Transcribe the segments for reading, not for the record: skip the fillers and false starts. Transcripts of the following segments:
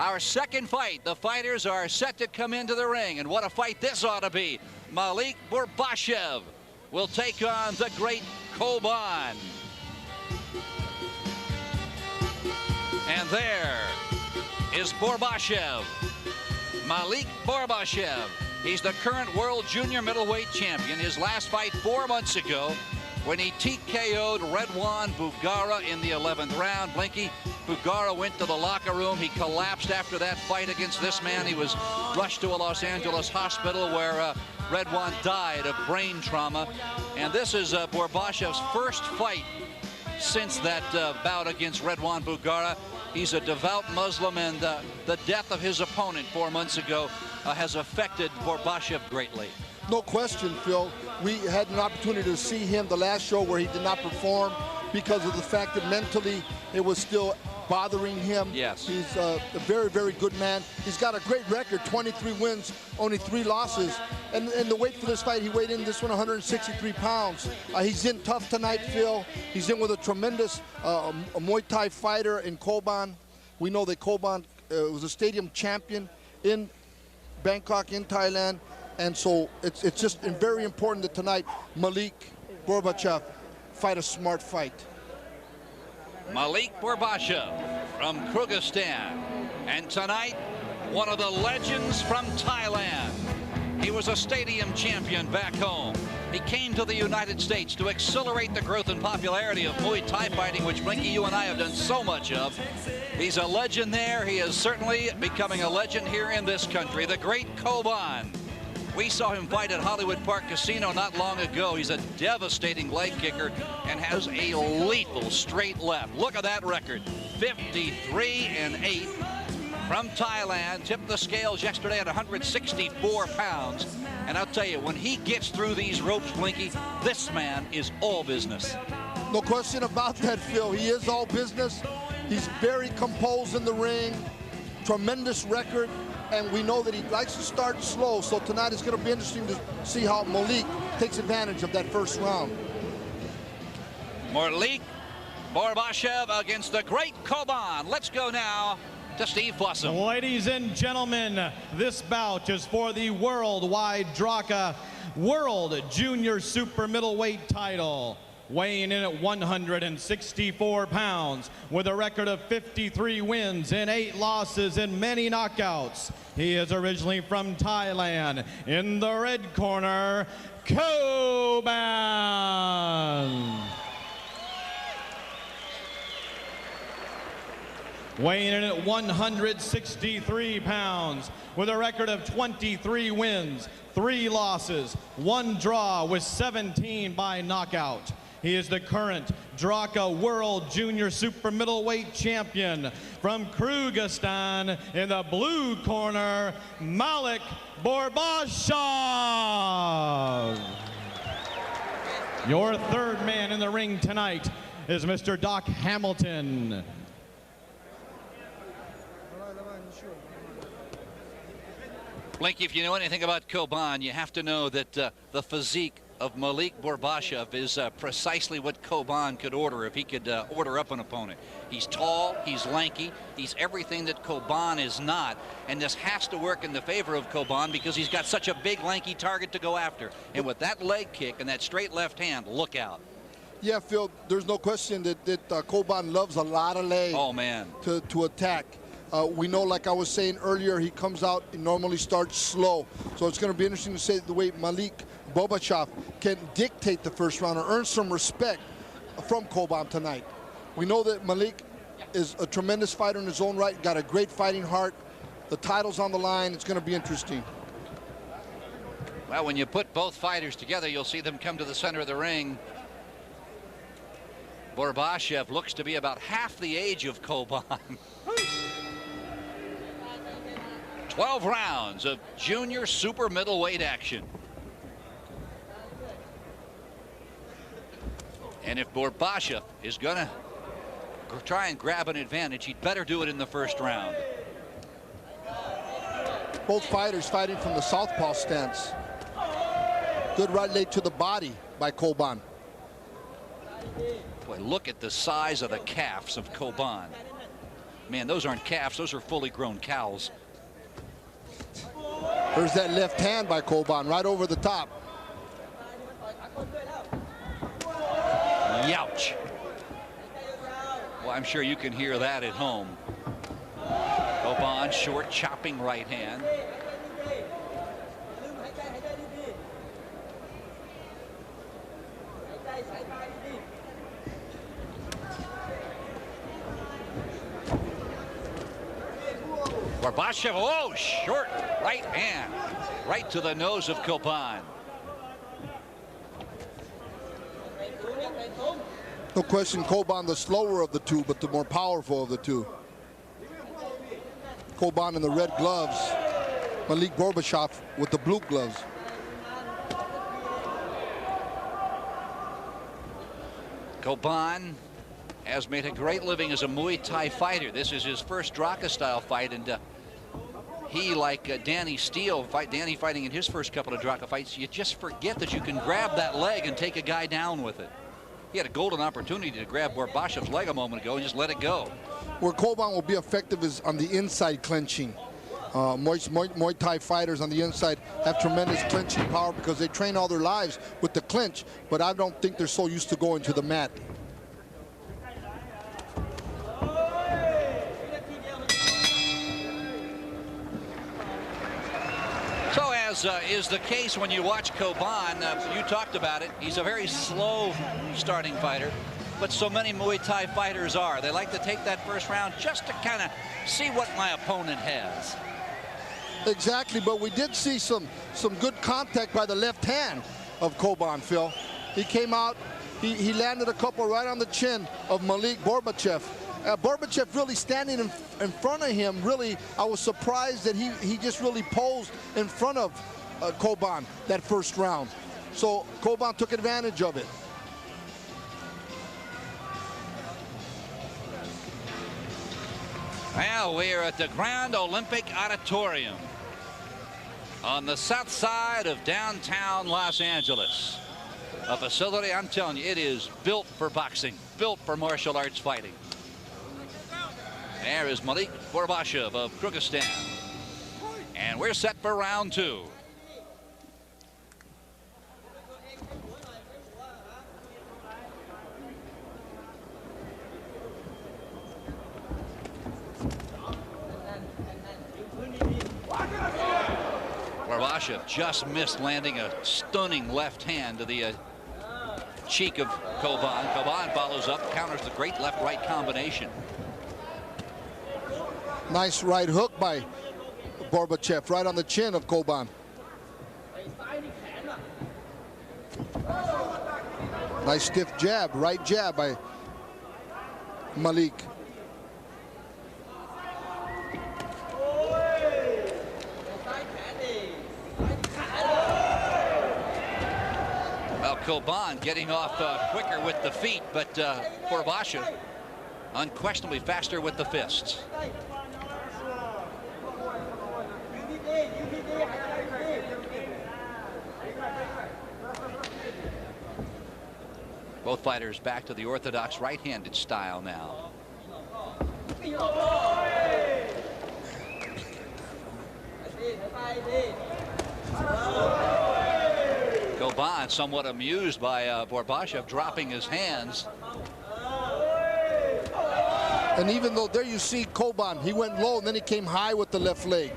Our second fight, the fighters are set to come into the ring, and what a fight this ought to be. Malik Borbashev will take on the great Coban. And there is Borbashev, Malik Borbashev. He's the current world junior middleweight champion. His last fight 4 months ago when he TKO'd Redwan Bugara in the 11th round. Blinky, Bugara went to the locker room. He collapsed after that fight against this man. He was rushed to a Los Angeles hospital where Redwan died of brain trauma. And this is Borbashev's first fight since that bout against Redwan Bugara. He's a devout Muslim, and the death of his opponent 4 months ago has affected Borbashev greatly. No question, Phil. We had an opportunity to see him the last show where he did not perform because of the fact that mentally it was still bothering him. Yes. He's a very, very good man. He's got a great record, 23 wins, only 3 losses. And the weight for this fight, he weighed in this one 163 pounds. He's in tough tonight, Phil. He's in with a tremendous a Muay Thai fighter in Coban. We know that Coban was a stadium champion in Bangkok, in Thailand. And so it's just very important that tonight Malik Borbashev fight a smart fight. Malik Borbashev from Kyrgyzstan. And tonight, one of the legends from Thailand. He was a stadium champion back home. He came to the United States to accelerate the growth and popularity of Muay Thai fighting, which, Blinky, you and I have done so much of. He's a legend there. He is certainly becoming a legend here in this country. The great Coban. We saw him fight at Hollywood Park Casino not long ago. He's a devastating leg kicker and has a lethal straight left. Look at that record, 53-8 from Thailand. Tipped the scales yesterday at 164 pounds. And I'll tell you, when he gets through these ropes, Blinky, this man is all business. No question about that, Phil. He is all business. He's very composed in the ring. Tremendous record. And we know that he likes to start slow, so tonight is going to be interesting to see how Malik takes advantage of that first round. Malik Borbashev against the great Coban. Let's go now to Steve Fossum. Ladies and gentlemen, this bout is for the worldwide Draka World Junior Super Middleweight title. Weighing in at 164 pounds with a record of 53 wins and 8 losses and many knockouts. He is originally from Thailand. In the red corner, Coban. Weighing in at 163 pounds with a record of 23 wins, 3 losses, 1 draw with 17 by knockout. He is the current Draka World Junior Super Middleweight Champion from Kyrgyzstan. In the blue corner, Malik Borbashev. Your third man in the ring tonight is Mr. Doc Hamilton. Blinky, if you know anything about Coban, you have to know that the physique of Malik Borbashev is precisely what Coban could order if he could order up an opponent. He's tall, he's lanky, he's everything that Coban is not, and this has to work in the favor of Coban because he's got such a big, lanky target to go after. And with that leg kick and that straight left hand, look out. Yeah, Phil, there's no question that Coban loves a lot of legs. Oh, man. To attack. We know, like I was saying earlier, he comes out and normally starts slow. So it's going to be interesting to see the way Malik Borbashev can dictate the first round or earn some respect from Coban tonight. We know that Malik is a tremendous fighter in his own right, got a great fighting heart. The title's on the line. It's going to be interesting. Well, when you put both fighters together, you'll see them come to the center of the ring. Borbashev looks to be about half the age of Coban. 12 rounds of junior super middleweight action. And if Borbashev is going to try and grab an advantage, he'd better do it in the first round. Both fighters fighting from the southpaw stance. Good right leg to the body by Coban. Boy, look at the size of the calves of Coban. Man, those aren't calves, those are fully grown cows. There's that left hand by Coban right over the top. Youch. Well, I'm sure you can hear that at home. Coban, short, chopping right hand. Borbashev, oh, short right hand, right to the nose of Coban. No question, Coban the slower of the two, but the more powerful of the two. Coban in the red gloves, Malik Borbashev with the blue gloves. Coban has made a great living as a Muay Thai fighter. This is his first Draka style fight, and he, like Danny Steele, Danny fighting in his first couple of Draka fights, you just forget that you can grab that leg and take a guy down with it. He had a golden opportunity to grab Borbashev's leg a moment ago and just let it go. Where Coban will be effective is on the inside clinching. Muay Thai fighters on the inside have tremendous clinching power because they train all their lives with the clinch, but I don't think they're so used to going to the mat. So as is the case when you watch Coban, you talked about it, he's a very slow starting fighter, but so many Muay Thai fighters are. They like to take that first round just to kind of see what my opponent has. Exactly, but we did see some good contact by the left hand of Coban, Phil. He came out, he landed a couple right on the chin of Malik Borbashev. Borbashev really standing in front of him, really, I was surprised that he just really posed in front of Coban that first round. So Coban took advantage of it. Well, we're at the Grand Olympic Auditorium on the south side of downtown Los Angeles. A facility, I'm telling you, it is built for boxing, built for martial arts fighting. There is Malik Borbashev of Kyrgyzstan. And we're set for round two. Borbashev just missed landing a stunning left hand to the cheek of Coban. Coban follows up, counters the great left-right combination. Nice right hook by Borbashev, right on the chin of Coban. Nice stiff jab, right jab by Malik. Well, Coban getting off quicker with the feet, but Borbashev unquestionably faster with the fists. Both fighters back to the orthodox right-handed style now. Coban somewhat amused by Borbashev dropping his hands. And even though there you see Coban, he went low and then he came high with the left leg.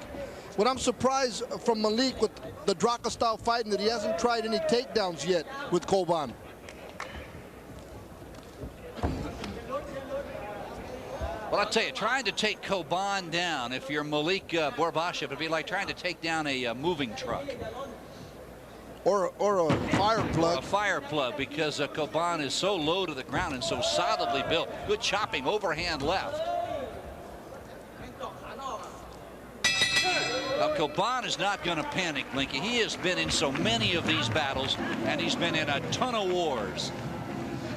What I'm surprised from Malik with the Draka style fighting that he hasn't tried any takedowns yet with Coban. Well, I'll tell you, trying to take Coban down, if you're Malik Borbashev, it'd be like trying to take down a moving truck. Or a fire plug. Or a fire plug, because Coban is so low to the ground and so solidly built. Good chopping, overhand left. Now, Coban is not going to panic, Linky. He has been in so many of these battles, and he's been in a ton of wars.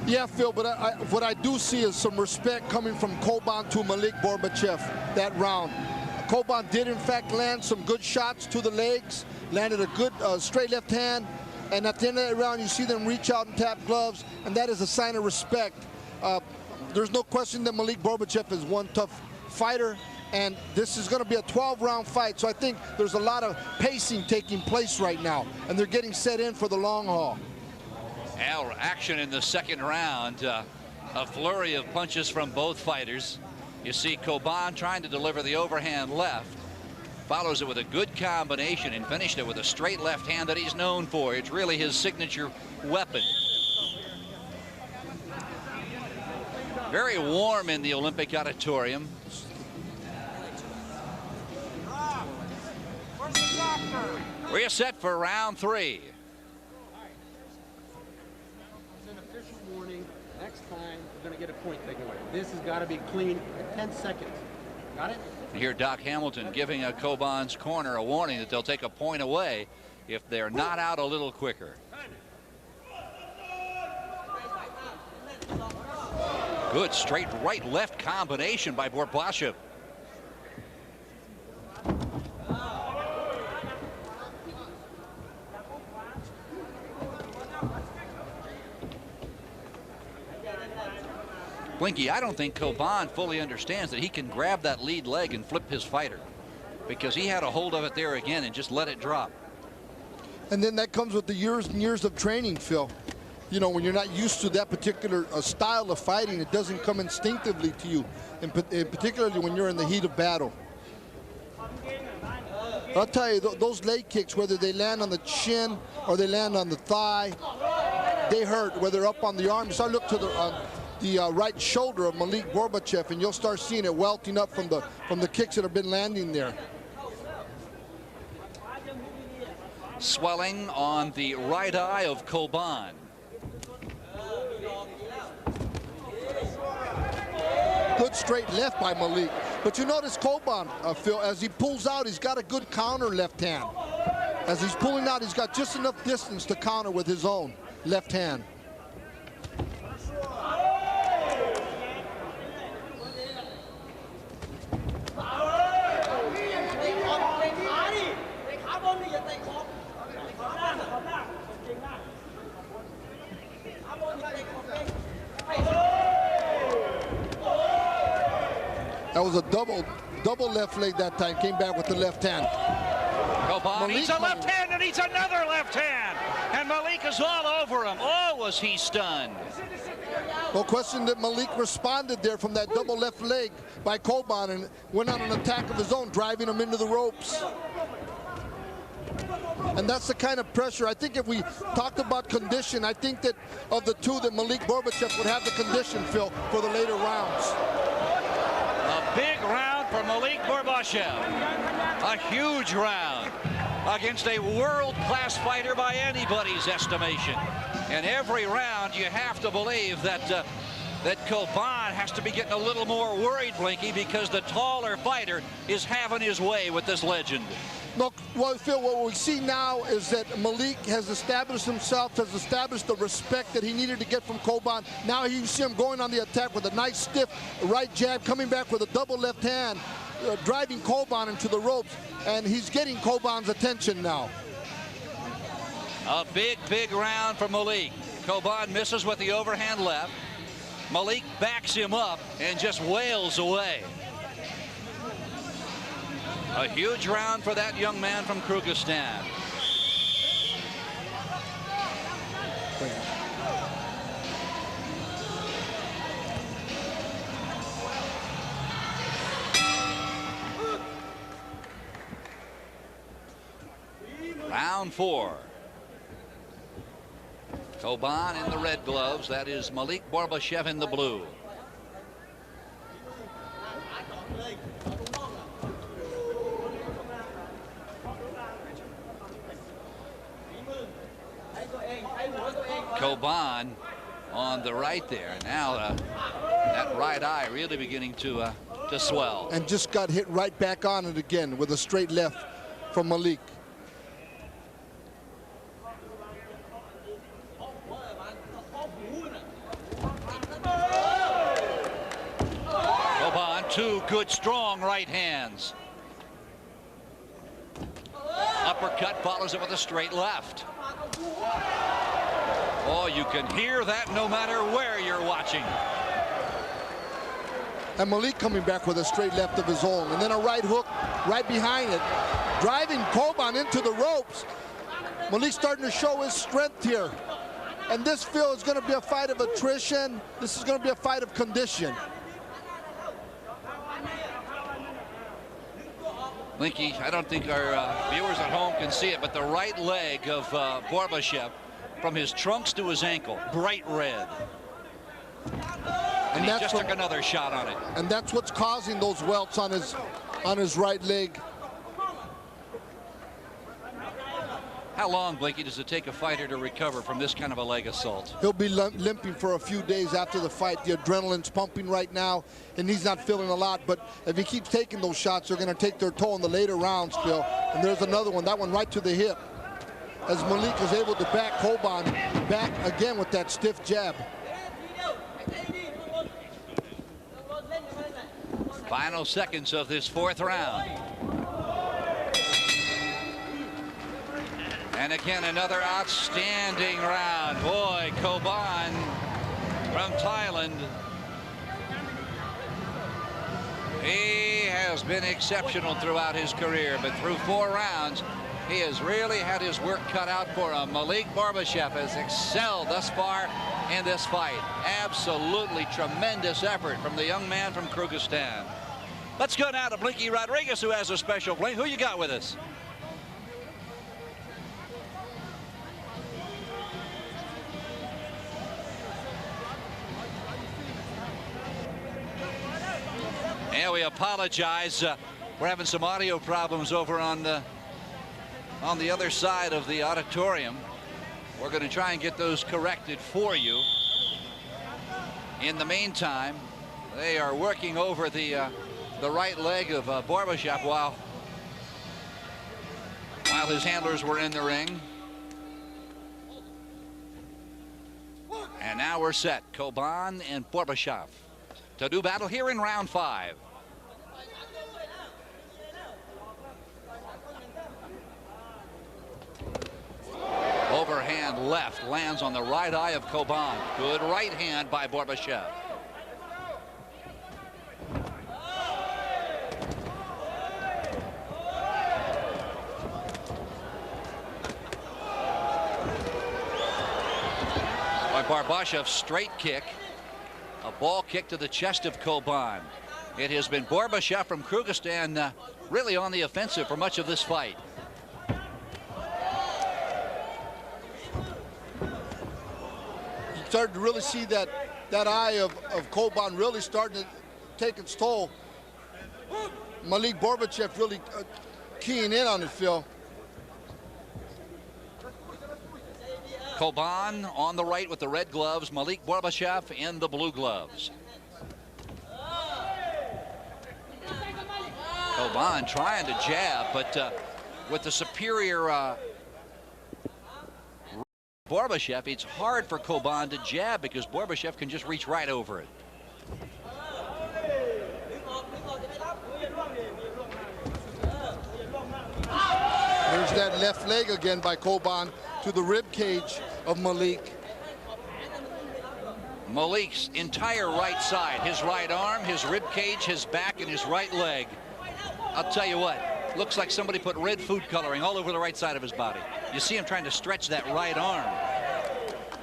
Yeah, Phil, but what I do see is some respect coming from Coban to Malik Borbashev that round. Coban did, in fact, land some good shots to the legs, landed a good straight left hand, and at the end of that round, you see them reach out and tap gloves, and that is a sign of respect. There's no question that Malik Borbashev is one tough fighter, and this is going to be a 12-round fight. So I think there's a lot of pacing taking place right now, and they're getting set in for the long haul. Now, action in the second round. A flurry of punches from both fighters. You see Coban trying to deliver the overhand left. Follows it with a good combination and finished it with a straight left hand that he's known for. It's really his signature weapon. Very warm in the Olympic Auditorium. We're set for round 3. It's an official warning. Next time, we're going to get a point taken away. This has got to be clean in 10 seconds. Got it? Here, Doc Hamilton giving Coban's corner a warning that they'll take a point away if they're not out a little quicker. Good straight right-left combination by Borbashev. Blinky, I don't think Coban fully understands that he can grab that lead leg and flip his fighter, because he had a hold of it there again and just let it drop. And then that comes with the years and years of training, Phil. You know, when you're not used to that particular style of fighting, it doesn't come instinctively to you, and particularly when you're in the heat of battle. I'll tell you, those leg kicks, whether they land on the chin or they land on the thigh, they hurt, whether up on the arm. So I look to the right shoulder of Malik Borbashev, and you'll start seeing it welting up from the kicks that have been landing there. Swelling on the right eye of Coban. Good straight left by Malik. But you notice Coban, Phil, as he pulls out, he's got a good counter left hand. As he's pulling out, he's got just enough distance to counter with his own left hand. That was a double left leg that time. Came back with the left hand. Coban needs a left hand and needs another left hand. And Malik is all over him. Oh, was he stunned. No question that Malik responded there from that double left leg by Coban and went on an attack of his own, driving him into the ropes. And that's the kind of pressure. I think if we talked about condition, I think that of the two, that Malik Borbashev would have the condition, Phil, for the later rounds. A big round for Malik Borbashev. A huge round against a world-class fighter by anybody's estimation. And every round you have to believe that that Coban has to be getting a little more worried, Blinky, because the taller fighter is having his way with this legend. No, well, Phil, what we see now is that Malik has established himself, has established the respect that he needed to get from Coban. Now you see him going on the attack with a nice stiff right jab, coming back with a double left hand, driving Coban into the ropes, and he's getting Coban's attention now. A big, big round for Malik. Coban misses with the overhand left. Malik backs him up and just wails away. A huge round for that young man from Kyrgyzstan. Round 4. Coban in the red gloves. That is Malik Borbashev in the blue. Coban on the right there. Now that right eye really beginning to swell. And just got hit right back on it again with a straight left from Malik. Coban, two good strong right hands. Uppercut follows it with a straight left. Oh, you can hear that no matter where you're watching. And Malik coming back with a straight left of his own. And then a right hook right behind it. Driving Coban into the ropes. Malik's starting to show his strength here. And this, Phil, is going to be a fight of attrition. This is going to be a fight of condition. Blinky, I don't think our viewers at home can see it, but the right leg of Borbashev, from his trunks to his ankle, bright red. And he just took another shot on it. And that's what's causing those welts on his right leg. How long, Blinky, does it take a fighter to recover from this kind of a leg assault? He'll be limping for a few days after the fight. The adrenaline's pumping right now, and he's not feeling a lot. But if he keeps taking those shots, they're going to take their toll in the later rounds, Phil. And there's another one, that one right to the hip, as Malik is able to back Coban back again with that stiff jab. Final seconds of this fourth round. And again, another outstanding round. Boy, Coban from Thailand. He has been exceptional throughout his career, but through 4 rounds, he has really had his work cut out for him. Malik Borbashev has excelled thus far in this fight. Absolutely tremendous effort from the young man from Kyrgyzstan. Let's go now to Blinky Rodriguez, who has a special blink. Who you got with us? Yeah, we apologize. We're having some audio problems over on the other side of the auditorium. We're going to try and get those corrected for you. In the meantime, they are working over the right leg of Borbashev while his handlers were in the ring. And now we're set. Coban and Borbashev to do battle here in round 5. Overhand left lands on the right eye of Coban. Good right hand by Borbashev. By Borbashev's straight kick. A ball kick to the chest of Coban. It has been Borbashev from Kyrgyzstan really on the offensive for much of this fight. Started to really see that eye of Coban really starting to take its toll. Malik Borbashev really keying in on it, Phil. Coban on the right with the red gloves, Malik Borbashev in the blue gloves. Coban trying to jab, but with the superior Borbashev, it's hard for Coban to jab because Borbashev can just reach right over it. There's that left leg again by Coban to the rib cage of Malik. Malik's entire right side, his right arm, his rib cage, his back, and his right leg. I'll tell you what, looks like somebody put red food coloring all over the right side of his body. You see him trying to stretch that right arm.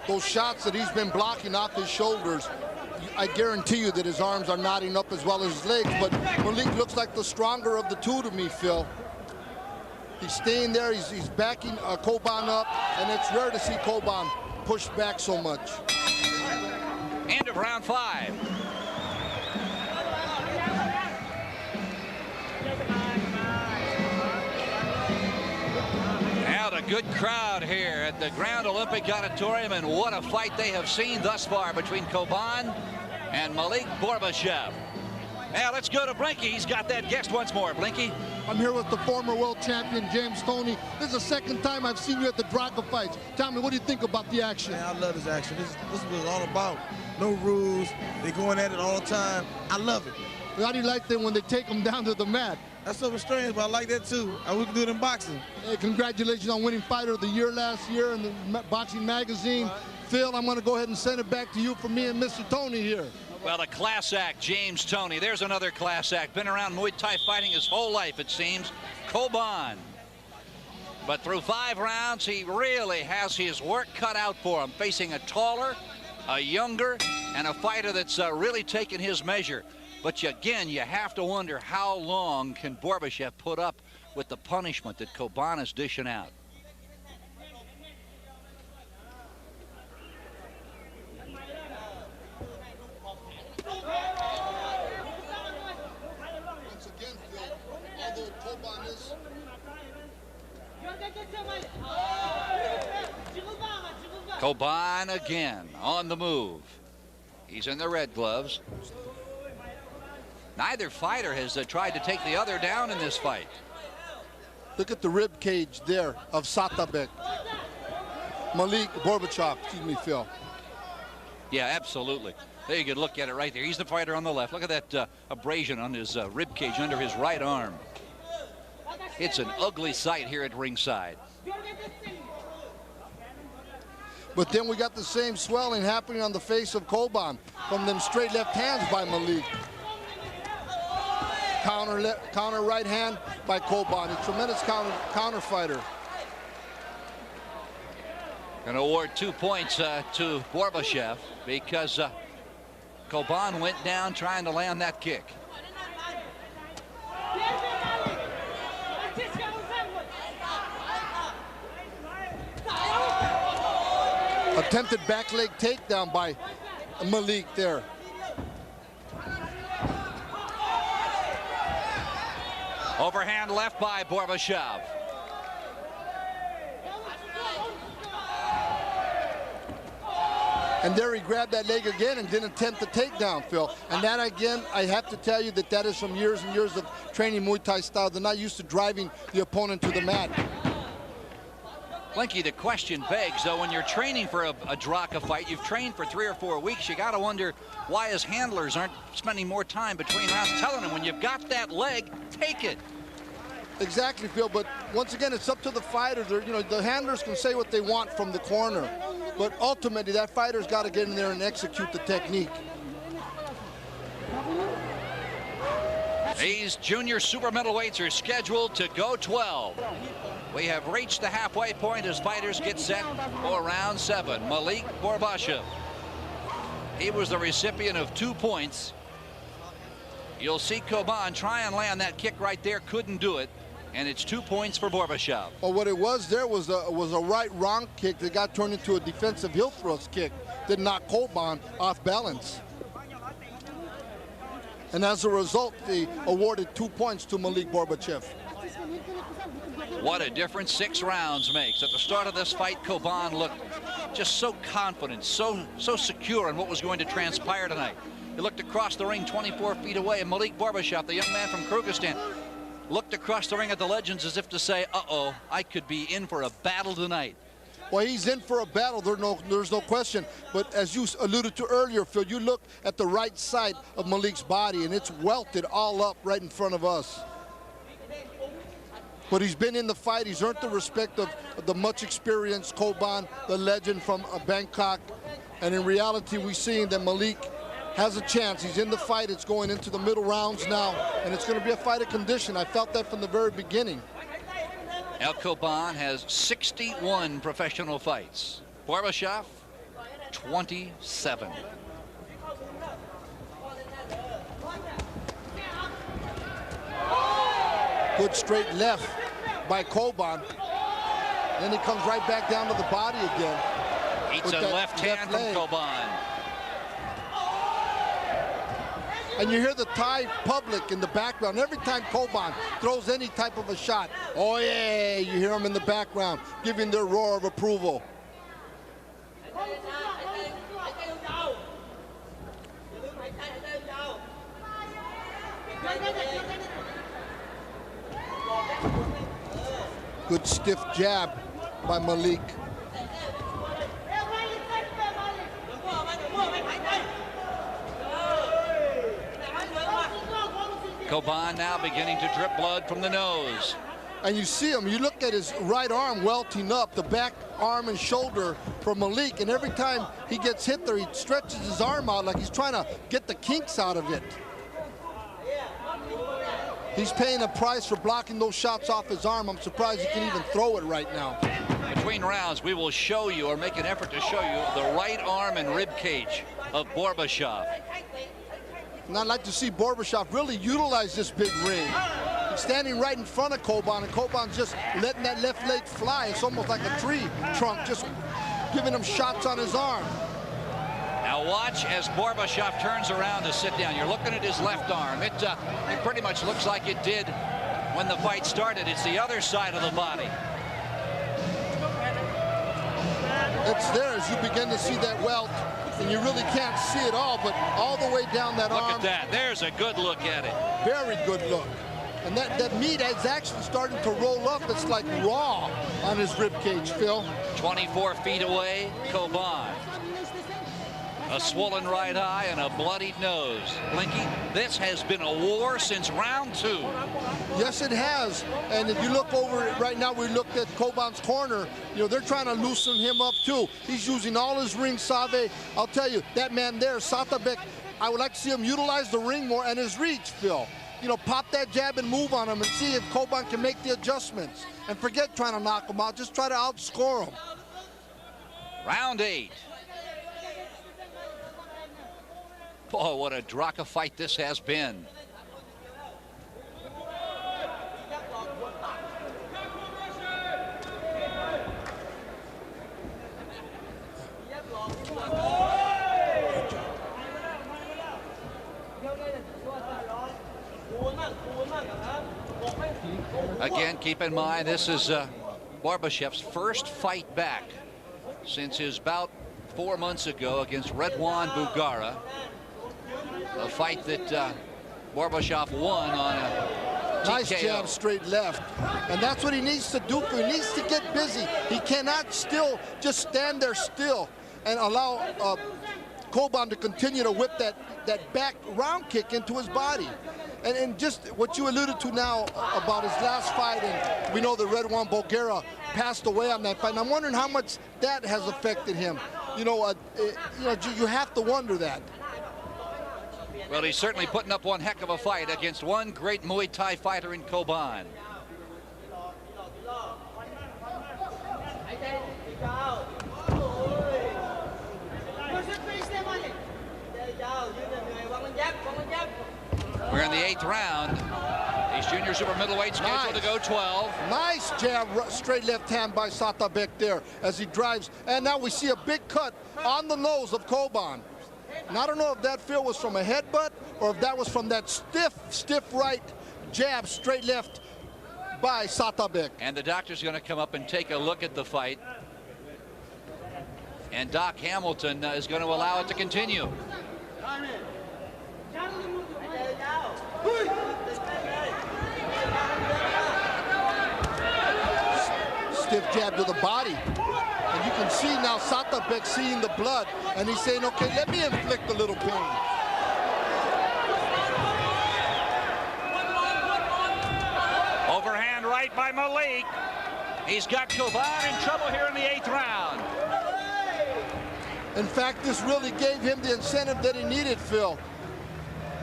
Those shots that he's been blocking off his shoulders, I guarantee you that his arms are knotting up as well as his legs, but Malik looks like the stronger of the two to me, Phil. He's staying there, he's backing Coban up, and it's rare to see Coban push back so much. End of round 5. A good crowd here at the Grand Olympic Auditorium, and what a fight they have seen thus far between Coban and Malik Borbashev. Now let's go to Blinky. He's got that guest once more. Blinky. I'm here with the former world champion, James Toney. This is the second time I've seen you at the Draka fights. Tell me, what do you think about the action? Man, I love this action. This is what it's all about. No rules. They're going at it all the time. I love it. How do you like them when they take them down to the mat? That's so strange, but I like that too. We can do it in boxing. Hey, congratulations on winning Fighter of the Year last year in the Boxing Magazine. Phil, I'm going to go ahead and send it back to you for me and Mr. Toney here. Well, the class act, James Toney. There's another class act. Been around Muay Thai fighting his whole life, it seems. Coban. But through 5 rounds, he really has his work cut out for him, facing a taller, a younger, and a fighter that's really taken his measure. But again, you have to wonder how long can Borbashev put up with the punishment that Coban is dishing out. Once again, Phil, although Coban is... Coban again on the move. He's in the red gloves. Neither fighter has tried to take the other down in this fight. Look at the rib cage there of Satabek. Malik Borbashev, excuse me, Phil. Yeah, absolutely. There you can look at it right there. He's the fighter on the left. Look at that abrasion on his rib cage under his right arm. It's an ugly sight here at ringside. But then we got the same swelling happening on the face of Coban from them straight left hands by Malik. Counter right hand by Coban. A tremendous counter fighter. Going to award 2 points to Borbashev because Coban went down trying to land that kick. Attempted back leg takedown by Malik there. Overhand left by Borbashev. And there he grabbed that leg again and didn't attempt the takedown, Phil. And that again, I have to tell you that is from years and years of training Muay Thai style. They're not used to driving the opponent to the mat. Blinky, the question begs, though, when you're training for a Draka fight, you've trained for 3 or 4 weeks, you got to wonder why his handlers aren't spending more time between rounds telling him, when you've got that leg, take it. Exactly, Phil, but once again, it's up to the fighters. You know, the handlers can say what they want from the corner, but ultimately, that fighter's got to get in there and execute the technique. These junior super middleweights are scheduled to go 12. We have reached the halfway point as fighters get set for round 7. Malik Borbashev. He was the recipient of 2 points. You'll see Coban try and land that kick right there, couldn't do it, and it's 2 points for Borbashev. Well, what it was there was a right wrong kick that got turned into a defensive heel thrust kick that knocked Coban off balance. And as a result, they awarded 2 points to Malik Borbashev. What a difference 6 rounds makes. At the start of this fight, Coban looked just so confident, so secure in what was going to transpire tonight. He looked across the ring 24 feet away, and Malik Borbashev, the young man from Kyrgyzstan, looked across the ring at the legends as if to say, uh-oh, I could be in for a battle tonight. Well, he's in for a battle, there's no question. But as you alluded to earlier, Phil, you look at the right side of Malik's body, and it's welted all up right in front of us. But he's been in the fight. He's earned the respect of the much experienced Coban, the legend from Bangkok. And in reality, we're seeing that Malik has a chance. He's in the fight. It's going into the middle rounds now, and it's going to be a fight of condition. I felt that from the very beginning. Now Coban has 61 professional fights. Borbashev, 27. Good straight left by Coban. Then he comes right back down to the body again. Eats a left hand from Coban. And you hear the Thai public in the background. Every time Coban throws any type of a shot, oh yeah, you hear them in the background giving their roar of approval. Good stiff jab by Malik. Coban now beginning to drip blood from the nose. And you see him, you look at his right arm welting up, the back arm and shoulder for Malik, and every time he gets hit there, he stretches his arm out like he's trying to get the kinks out of it. He's paying a price for blocking those shots off his arm. I'm surprised he can even throw it right now. Between rounds, we will show you, or make an effort to show you, the right arm and rib cage of Borbashev. And I'd like to see Borbashev really utilize this big ring. He's standing right in front of Coban, and Coban's just letting that left leg fly. It's almost like a tree trunk, just giving him shots on his arm. Now watch as Borbashev turns around to sit down. You're looking at his left arm. It pretty much looks like it did when the fight started. It's the other side of the body. It's there as you begin to see that welt, and you really can't see it all, but all the way down that arm. Look at that. There's a good look at it. Very good look. And that meat is actually starting to roll up. It's like raw on his rib cage, Phil. 24 feet away, Coban. A swollen right eye and a bloodied nose. Blinky, this has been a war since round 2. Yes, it has. And if you look over it right now, we looked at Coban's corner. You know, they're trying to loosen him up too. He's using all his ring save. I'll tell you, that man there, Satabek, I would like to see him utilize the ring more and his reach, Phil. You know, pop that jab and move on him and see if Coban can make the adjustments. And forget trying to knock him out. Just try to outscore him. Round 8. Oh, what a Draka fight this has been. Again, keep in mind, this is Borbashev's first fight back since his bout 4 months ago against Redwan Bugara. A fight that Borbashev won on a nice TKO. jab straight left. And that's what he needs to do. He needs to get busy. He cannot still just stand there still and allow Coban to continue to whip that back round kick into his body. And just what you alluded to now about his last fight, and we know that Redwan Bugara passed away on that fight. And I'm wondering how much that has affected him. You know, you have to wonder that. Well, he's certainly putting up one heck of a fight against one great Muay Thai fighter in Coban. We're in the 8th round. These junior super middleweights scheduled to go 12. Nice jab, straight left hand by Satabek there as he drives. And now we see a big cut on the nose of Coban. And I don't know if that, Phil, was from a headbutt or if that was from that stiff right jab, straight left by Satabek. And the doctor's going to come up and take a look at the fight. And Doc Hamilton is going to allow it to continue. Stiff jab to the body. And you can see now Satabek seeing the blood, and he's saying, okay, let me inflict a little pain. Overhand right by Malik. He's got Coban in trouble here in the 8th round. In fact, this really gave him the incentive that he needed, Phil.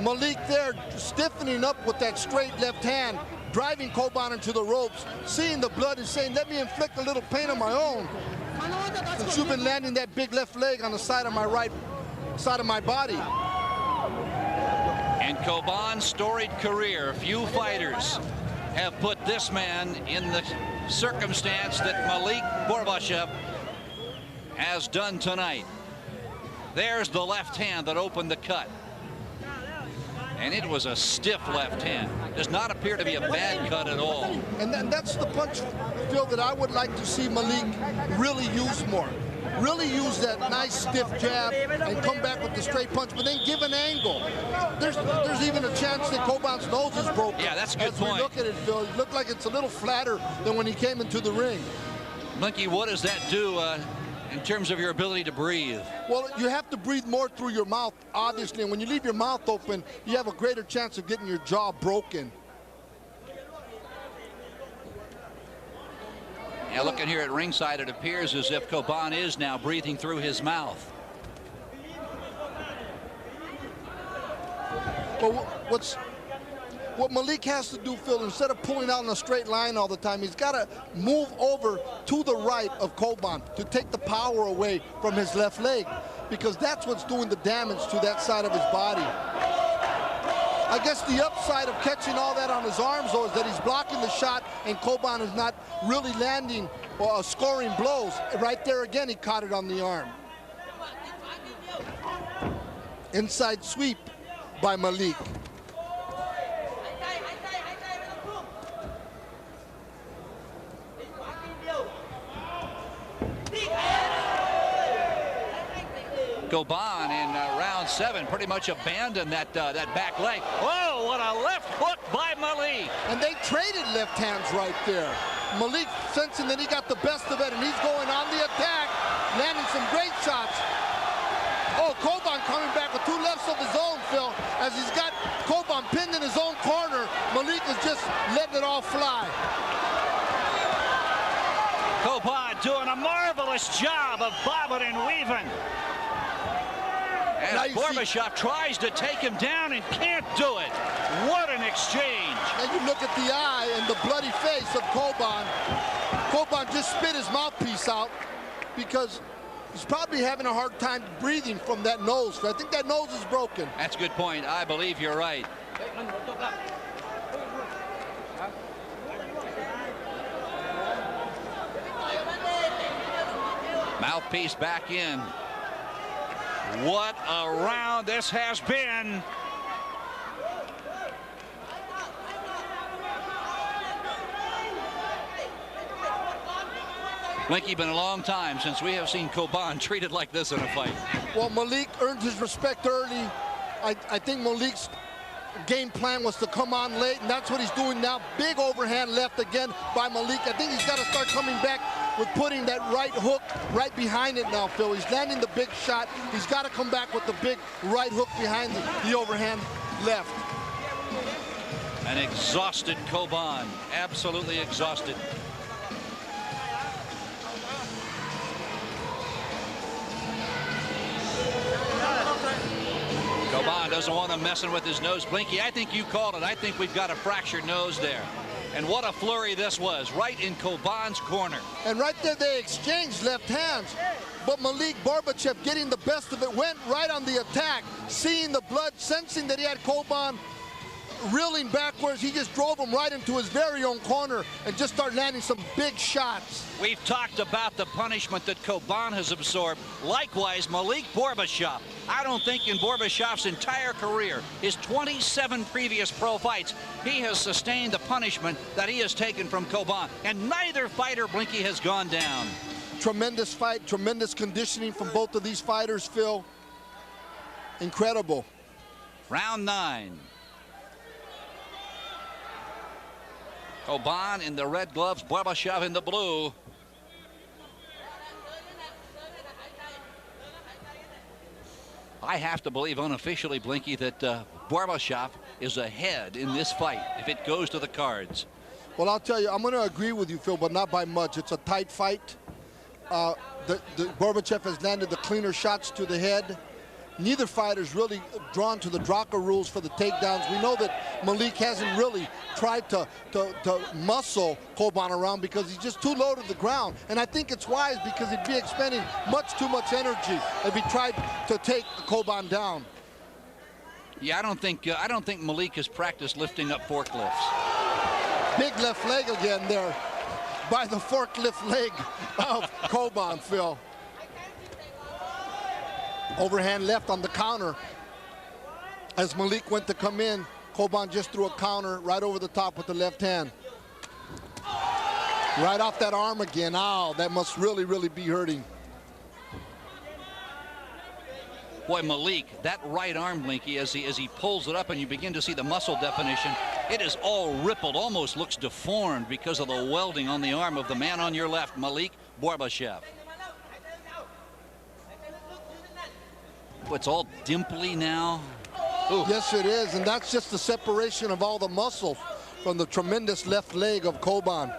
Malik there stiffening up with that straight left hand, driving Coban into the ropes, seeing the blood and saying, let me inflict a little pain of my own. Since you've been landing that big left leg on the side of my right side of my body. In Coban's storied career, few fighters have put this man in the circumstance that Malik Borbashev has done tonight. There's the left hand that opened the cut. And it was a stiff left hand. Does not appear to be a bad cut at all. And that's the punch, Phil, that I would like to see Malik really use more. Really use that nice stiff jab and come back with the straight punch, but then give an angle. There's even a chance that Coban's nose is broken. Yeah, that's a good point. As we look at it, Phil, it looked like it's a little flatter than when he came into the ring. Blinky, what does that do in terms of your ability to breathe? Well, you have to breathe more through your mouth, obviously, and when you leave your mouth open, you have a greater chance of getting your jaw broken. Yeah, looking here at ringside, it appears as if Coban is now breathing through his mouth. But what Malik has to do, Phil, instead of pulling out in a straight line all the time, he's got to move over to the right of Coban to take the power away from his left leg, because that's what's doing the damage to that side of his body. I guess the upside of catching all that on his arms, though, is that he's blocking the shot and Coban is not really landing or scoring blows. Right there again, he caught it on the arm. Inside sweep by Malik. Coban in round 7 pretty much abandoned that back leg. Oh, what a left hook by Malik. And they traded left hands right there. Malik sensing that he got the best of it, and he's going on the attack, landing some great shots. Oh, Coban coming back with 2 lefts of his own, Phil. As he's got Coban pinned in his own corner, Malik is just letting it all fly. Coban doing a marvelous job of bobbing and weaving. And Borbashev tries to take him down and can't do it. What an exchange. And you look at the eye and the bloody face of Coban. Coban just spit his mouthpiece out because he's probably having a hard time breathing from that nose. I think that nose is broken. That's a good point. I believe you're right. Mouthpiece back in. What a round this has been. Blinky, been a long time since we have seen Coban treated like this in a fight. Well, Malik earned his respect early. I think Malik's game plan was to come on late, and that's what he's doing now. Big overhand left again by Malik. I think he's got to start coming back with putting that right hook right behind it now, Phil. He's landing the big shot. He's got to come back with the big right hook behind the overhand left. An exhausted Coban, absolutely exhausted. Coban doesn't want him messing with his nose. Blinky, I think you called it. I think we've got a fractured nose there. And what a flurry this was, right in Coban's corner. And right there they exchanged left hands. But Malik Borbashev, getting the best of it, went right on the attack, seeing the blood, sensing that he had Coban reeling backwards. He just drove him right into his very own corner and just started landing some big shots. We've talked about the punishment that Coban has absorbed. Likewise, Malik Borbashev. I don't think in Borbashev's entire career, his 27 previous pro fights, he has sustained the punishment that he has taken from Coban. And neither fighter, Blinky, has gone down. Tremendous fight, tremendous conditioning from both of these fighters, Phil. Incredible. Round 9. Coban in the red gloves, Borbashev in the blue. I have to believe unofficially, Blinky, that Borbashev is ahead in this fight if it goes to the cards. Well, I'll tell you, I'm going to agree with you, Phil, but not by much. It's a tight fight. Borbashev has landed the cleaner shots to the head. Neither fighter's really drawn to the Draka rules for the takedowns. We know that Malik hasn't really tried to muscle Coban around because he's just too low to the ground. And I think it's wise because he'd be expending much too much energy if he tried to take Coban down. Yeah, I don't think Malik has practiced lifting up forklifts. Big left leg again there by the forklift leg of Coban, Phil. Overhand left on the counter. As Malik went to come in, Coban just threw a counter right over the top with the left hand. Right off that arm again. Ow, that must really, really be hurting. Boy, Malik, that right arm, Blinky, as he pulls it up and you begin to see the muscle definition, it is all rippled, almost looks deformed because of the welding on the arm of the man on your left, Malik Borbashev. It's all dimply now. Ooh. Yes, it is, and that's just the separation of all the muscle from the tremendous left leg of Coban.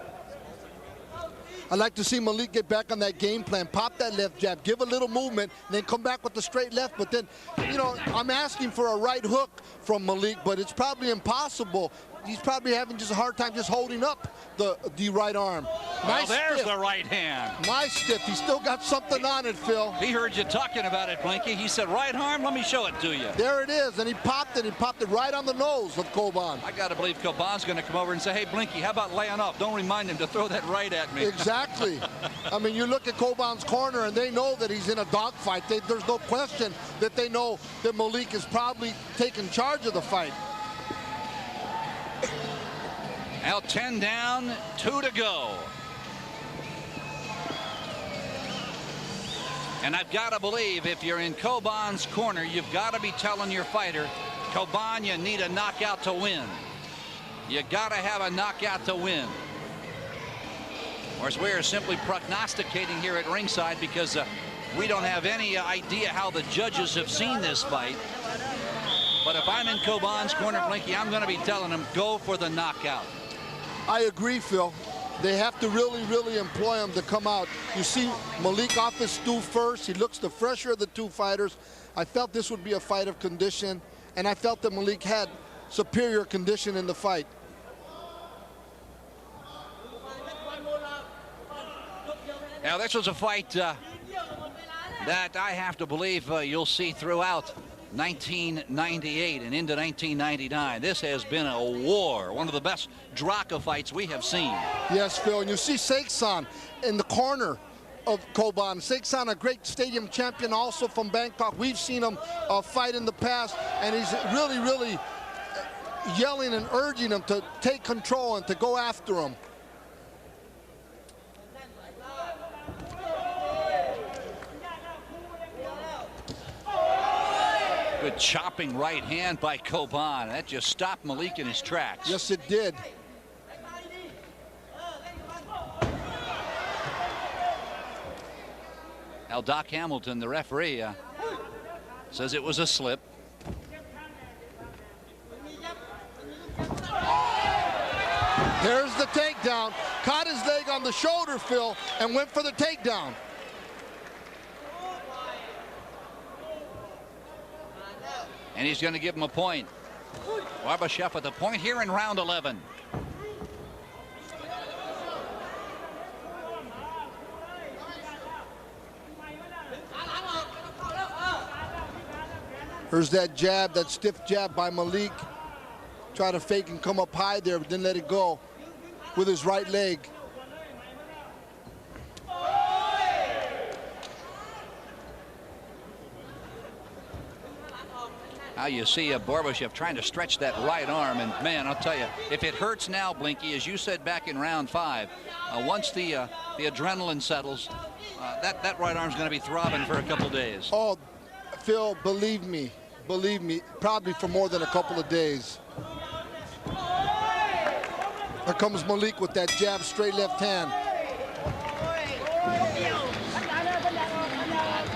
I'd like to see Malik get back on that game plan, pop that left jab, give a little movement, and then come back with the straight left. But then, you know, I'm asking for a right hook from Malik, but it's probably impossible. He's probably having just a hard time just holding up the right arm. Well, there's the right hand. Nice stiff. He's still got something on it, Phil. He heard you talking about it, Blinky. He said, right arm, let me show it to you. There it is, and he popped it. He popped it right on the nose of Coban. I got to believe Coban's going to come over and say, hey, Blinky, how about laying off? Don't remind him to throw that right at me. Exactly. I mean, you look at Coban's corner, and they know that he's in a dogfight. There's no question that they know that Malik is probably taking charge of the fight. Now 10 down, 2 to go. And I've got to believe if you're in Coban's corner, you've got to be telling your fighter, Coban, you need a knockout to win. You got to have a knockout to win. Of course, we are simply prognosticating here at ringside because we don't have any idea how the judges have seen this fight. But if I'm in Coban's corner, Blinky, I'm going to be telling him, go for the knockout. I agree, Phil. They have to really employ him to come out. You see Malik off his stool first. He looks the fresher of the two fighters. I felt this would be a fight of condition, and I felt that Malik had superior condition in the fight. Now, this was a fight that I have to believe you'll see throughout 1998 and into 1999. This has been a war, one of the best Draka fights we have seen. Yes, Phil, and you see Saeksan in the corner of Coban. Saeksan, a great stadium champion also from Bangkok. We've seen him fight in the past, and he's really yelling and urging him to take control and to go after him. Good chopping right hand by Coban. That just stopped Malik in his tracks. Yes, it did. Now, Doc Hamilton, the referee, says it was a slip. There's the takedown. Caught his leg on the shoulder, Phil, and went for the takedown. And he's going to give him a point. Borbashev with a point here in round 11. There's that jab, that stiff jab by Malik. Try to fake and come up high there, but didn't let it go with his right leg. Now you see Borbashev trying to stretch that right arm, and man, I'll tell you, if it hurts now, Blinky, as you said back in round 5, once the adrenaline settles, that right arm's going to be throbbing for a couple days. Oh, Phil, believe me, probably for more than a couple of days. Here comes Malik with that jab, straight left hand.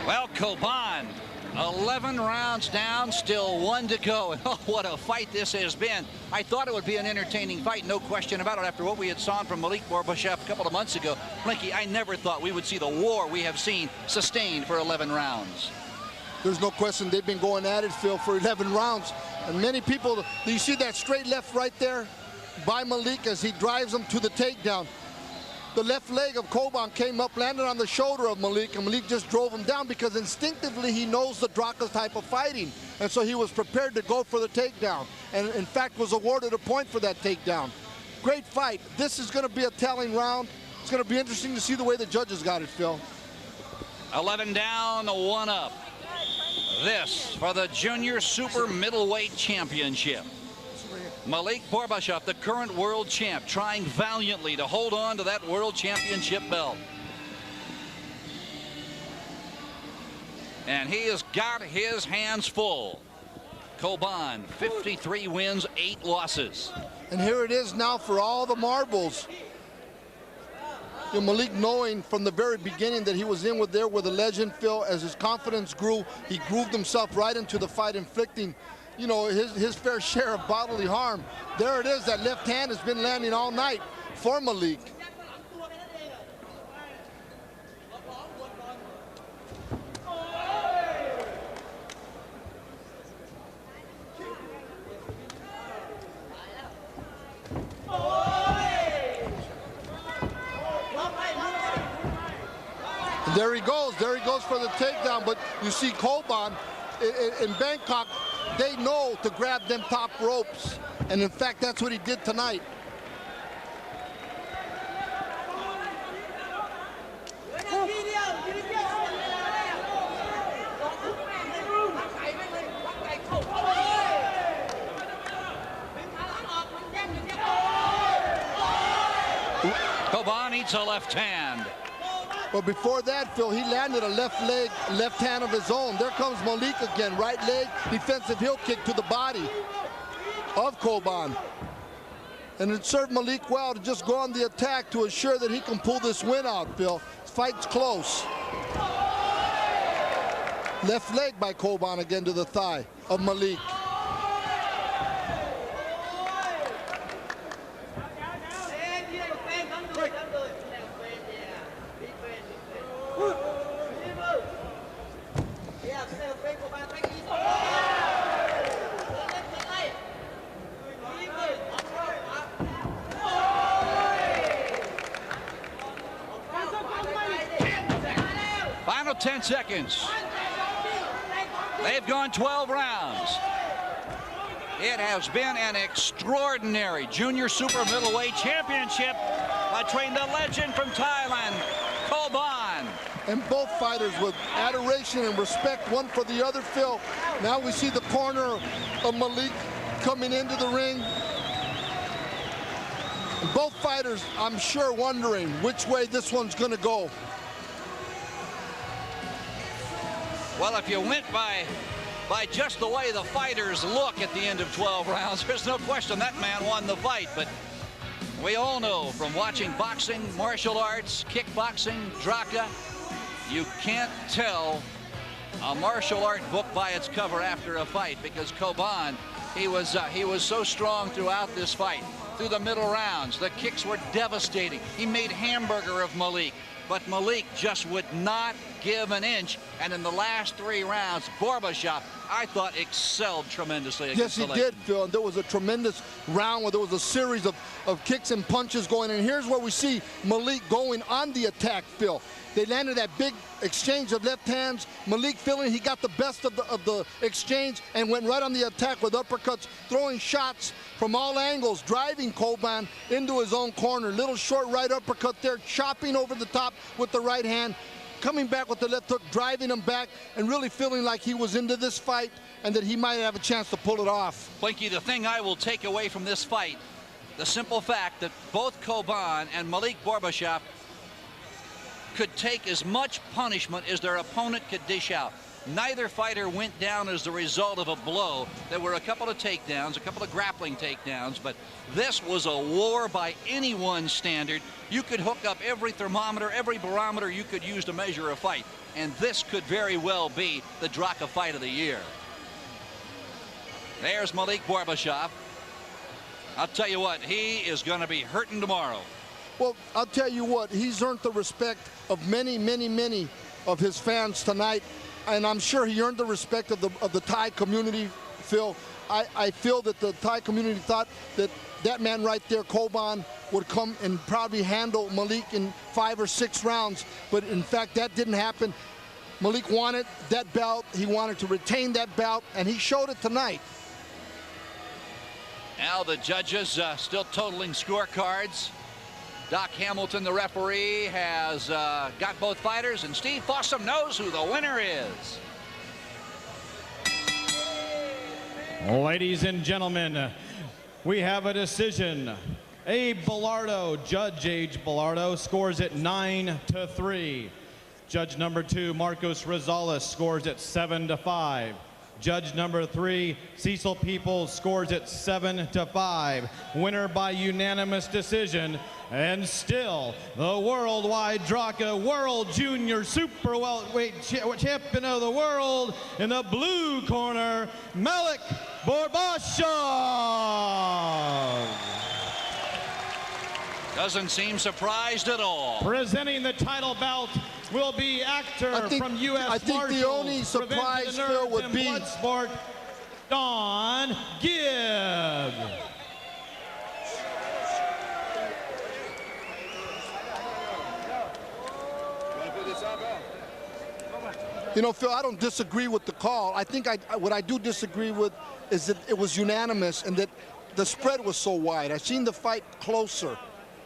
Well, Coban, 11 rounds down, still 1 to go. Oh, what a fight this has been. I thought it would be an entertaining fight, no question about it, after what we had saw from Malik Borbashev a couple of months ago. Blinky, I never thought we would see the war we have seen sustained for 11 rounds. There's no question they've been going at it, Phil, for 11 rounds. And many people, do you see that straight left right there by Malik as he drives him to the takedown? The left leg of Coban came up, landed on the shoulder of Malik, and Malik just drove him down because instinctively he knows the Draka type of fighting. And so he was prepared to go for the takedown, and in fact was awarded a point for that takedown. Great fight. This is going to be a telling round. It's going to be interesting to see the way the judges got it, Phil. 11 down, 1 up. This for the Junior Super Middleweight Championship. Malik Borbashev, the current world champ, trying valiantly to hold on to that world championship belt. And he has got his hands full. Coban, 53 wins, 8 losses. And here it is now for all the marbles. You know, Malik knowing from the very beginning that he was in there with a legend, Phil. As his confidence grew, he grooved himself right into the fight, inflicting, you know, his fair share of bodily harm. There it is. That left hand has been landing all night for Malik. There he goes for the takedown. But you see Coban in Bangkok, they know to grab them top ropes. And in fact, that's what he did tonight. Coban eats a left hand. But before that, Phil, he landed a left hand of his own. There comes Malik again. Right leg, defensive heel kick to the body of Coban. And it served Malik well to just go on the attack to ensure that he can pull this win out, Phil. This fight's close. Left leg by Coban again to the thigh of Malik. Final 10 seconds. They've gone 12 rounds. It has been an extraordinary junior super middleweight championship between the legend from Thailand, Coban. And both fighters with adoration and respect, one for the other, Phil. Now we see the corner of Malik coming into the ring. And both fighters, I'm sure, wondering which way this one's going to go. Well, if you went by just the way the fighters look at the end of 12 rounds, there's no question that man won the fight. But we all know from watching boxing, martial arts, kickboxing, Draka, you can't tell a martial art book by its cover after a fight, because Coban, he was so strong throughout this fight. Through the middle rounds, the kicks were devastating. He made hamburger of Malik, but Malik just would not give an inch. And in the last 3 rounds, Borbashev, I thought, excelled tremendously against Yes, he did, Phil. And there was a tremendous round where there was a series of kicks and punches going. And here's where we see Malik going on the attack, Phil. They landed that big exchange of left hands. Malik feeling he got the best of the exchange and went right on the attack with uppercuts, throwing shots from all angles, driving Coban into his own corner. Little short right uppercut there, chopping over the top with the right hand, coming back with the left hook, driving him back, and really feeling like he was into this fight and that he might have a chance to pull it off. Blinky, the thing I will take away from this fight, the simple fact that both Coban and Malik Borbashev could take as much punishment as their opponent could dish out. Neither fighter went down as the result of a blow. There were a couple of takedowns, a couple of grappling takedowns, but this was a war by anyone's standard. You could hook up every thermometer, every barometer you could use to measure a fight, and this could very well be the Draka fight of the year. There's Malik Borbashev. I'll tell you what, he is going to be hurting tomorrow. Well, I'll tell you what, he's earned the respect of many, many, many of his fans tonight. And I'm sure he earned the respect of the Thai community, Phil. I feel that the Thai community thought that that man right there, Coban, would come and probably handle Malik in 5 or 6 rounds. But in fact, that didn't happen. Malik wanted that belt. He wanted to retain that belt, and he showed it tonight. Now the judges still totaling scorecards. Doc Hamilton, the referee, has got both fighters, and Steve Fossum knows who the winner is. Ladies and gentlemen, we have a decision. Abe Bellardo, Judge Abe Bellardo, scores it 9-3. Judge number 2, Marcos Rosales, scores it 7-5. Judge number 3, Cecil Peoples, scores it 7-5. Winner by unanimous decision, and still the worldwide Draka World Junior Super Welterweight Champion of the world in the blue corner, Malik Borbashev. Doesn't seem surprised at all. Presenting the title bout will be actor from U.S. I think the only surprise, Phil, would be Bloodsport, Don Gibb. Put this up, You know, Phil, I don't disagree with the call. I think what I do disagree with is that it was unanimous and that the spread was so wide. I've seen the fight closer.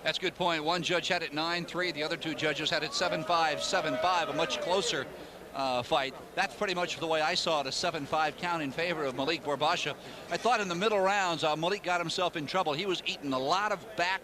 That's a good point. One judge had it 9-3. The other two judges had it 7-5, 7-5, a much closer fight. That's pretty much the way I saw it, a 7-5 count in favor of Malik Borbashev. I thought in the middle rounds, Malik got himself in trouble. He was eating a lot of back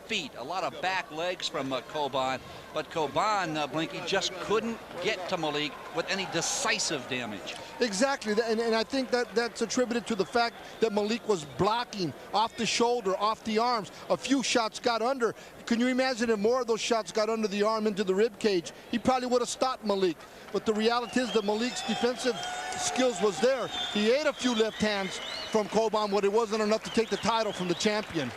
feet, a lot of back legs from Coban, but Coban, Blinky, just couldn't get to Malik with any decisive damage. Exactly, and I think that's attributed to the fact that Malik was blocking off the shoulder, off the arms. A few shots got under. Can you imagine if more of those shots got under the arm into the rib cage? He probably would have stopped Malik. But the reality is that Malik's defensive skills was there. He ate a few left hands from Coban, but it wasn't enough to take the title from the champion.